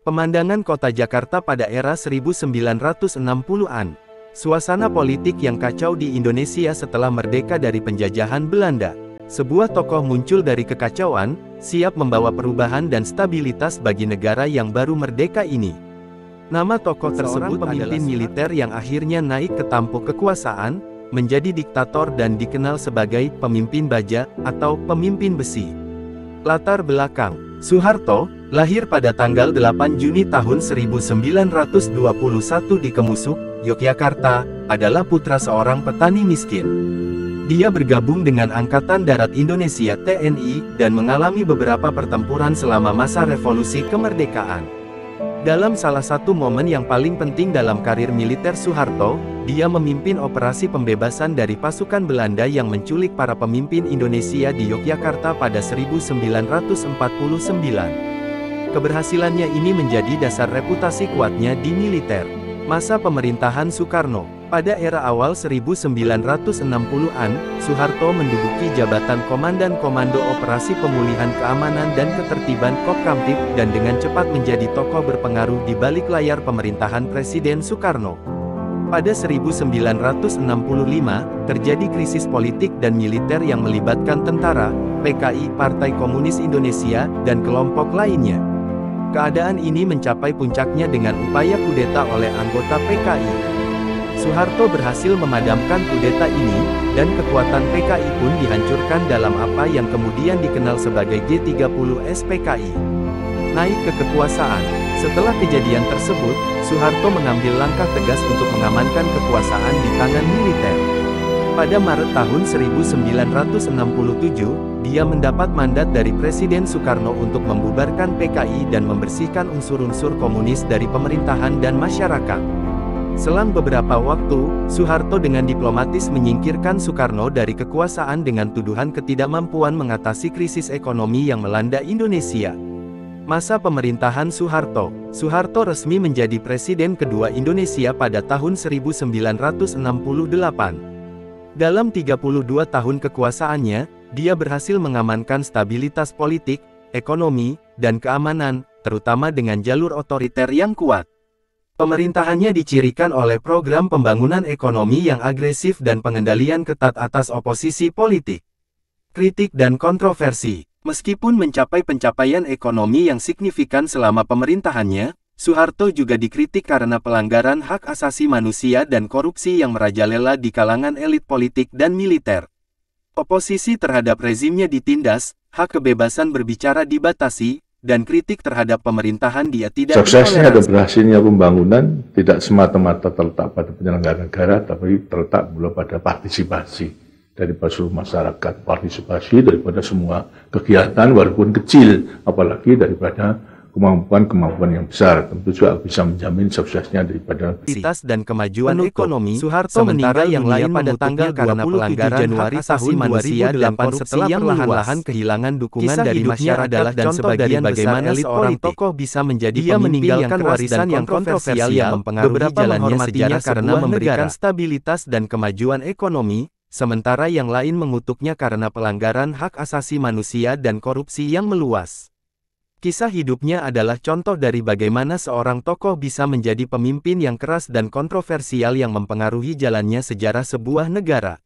Pemandangan kota Jakarta pada era 1960-an. Suasana politik yang kacau di Indonesia setelah merdeka dari penjajahan Belanda. Sebuah tokoh muncul dari kekacauan, siap membawa perubahan dan stabilitas bagi negara yang baru merdeka ini. Nama tokoh tersebut pemimpin militer yang akhirnya naik ke tampuk kekuasaan, menjadi diktator dan dikenal sebagai pemimpin baja atau pemimpin besi. Latar belakang: Soeharto lahir pada tanggal 8 Juni tahun 1921 di Kemusuk, Yogyakarta, adalah putra seorang petani miskin. Dia bergabung dengan Angkatan Darat Indonesia (TNI) dan mengalami beberapa pertempuran selama masa revolusi kemerdekaan. Dalam salah satu momen yang paling penting dalam karir militer Soeharto, dia memimpin operasi pembebasan dari pasukan Belanda yang menculik para pemimpin Indonesia di Yogyakarta pada 1949. Keberhasilannya ini menjadi dasar reputasi kuatnya di militer. Masa pemerintahan Soekarno. Pada era awal 1960-an, Soeharto menduduki jabatan Komandan Komando Operasi Pemulihan Keamanan dan Ketertiban Kopkamtib dan dengan cepat menjadi tokoh berpengaruh di balik layar pemerintahan Presiden Soekarno. Pada 1965, terjadi krisis politik dan militer yang melibatkan tentara, PKI, Partai Komunis Indonesia, dan kelompok lainnya. Keadaan ini mencapai puncaknya dengan upaya kudeta oleh anggota PKI. Soeharto berhasil memadamkan kudeta ini, dan kekuatan PKI pun dihancurkan dalam apa yang kemudian dikenal sebagai G30 SPKI. Naik ke kekuasaan. Setelah kejadian tersebut, Soeharto mengambil langkah tegas untuk mengamankan kekuasaan di tangan militer. Pada Maret tahun 1967, dia mendapat mandat dari Presiden Soekarno untuk membubarkan PKI dan membersihkan unsur-unsur komunis dari pemerintahan dan masyarakat. Selang beberapa waktu, Soeharto dengan diplomatis menyingkirkan Soekarno dari kekuasaan dengan tuduhan ketidakmampuan mengatasi krisis ekonomi yang melanda Indonesia. Masa pemerintahan Soeharto. Soeharto resmi menjadi presiden kedua Indonesia pada tahun 1968. Dalam 32 tahun kekuasaannya, dia berhasil mengamankan stabilitas politik, ekonomi, dan keamanan, terutama dengan jalur otoriter yang kuat. Pemerintahannya dicirikan oleh program pembangunan ekonomi yang agresif dan pengendalian ketat atas oposisi politik. Kritik dan kontroversi. Meskipun mencapai pencapaian ekonomi yang signifikan selama pemerintahannya, Soeharto juga dikritik karena pelanggaran hak asasi manusia dan korupsi yang merajalela di kalangan elit politik dan militer. Oposisi terhadap rezimnya ditindas, hak kebebasan berbicara dibatasi, dan kritik terhadap pemerintahan dia tidak suksesnya dan berhasilnya pembangunan tidak semata-mata terletak pada penyelenggara negara, tapi terletak pula pada partisipasi daripada seluruh masyarakat, partisipasi daripada semua kegiatan walaupun kecil, apalagi daripada kemampuan yang besar, tentu juga bisa menjamin suksesnya daripada dan kemajuan ekonomi. Soeharto meninggal yang lain pada tanggal karena pelanggaran Januari tahun 2008 setelah perlahan-lahan kehilangan dukungan dari masyarakat dan sebagian bagaimana seorang tokoh bisa menjadi meninggalkan warisan yang kontroversial yang mempengaruhi jalannya sejarah karena memberikan stabilitas dan kemajuan ekonomi, sementara yang lain mengutuknya karena pelanggaran hak asasi manusia dan korupsi yang meluas. Kisah hidupnya adalah contoh dari bagaimana seorang tokoh bisa menjadi pemimpin yang keras dan kontroversial yang mempengaruhi jalannya sejarah sebuah negara.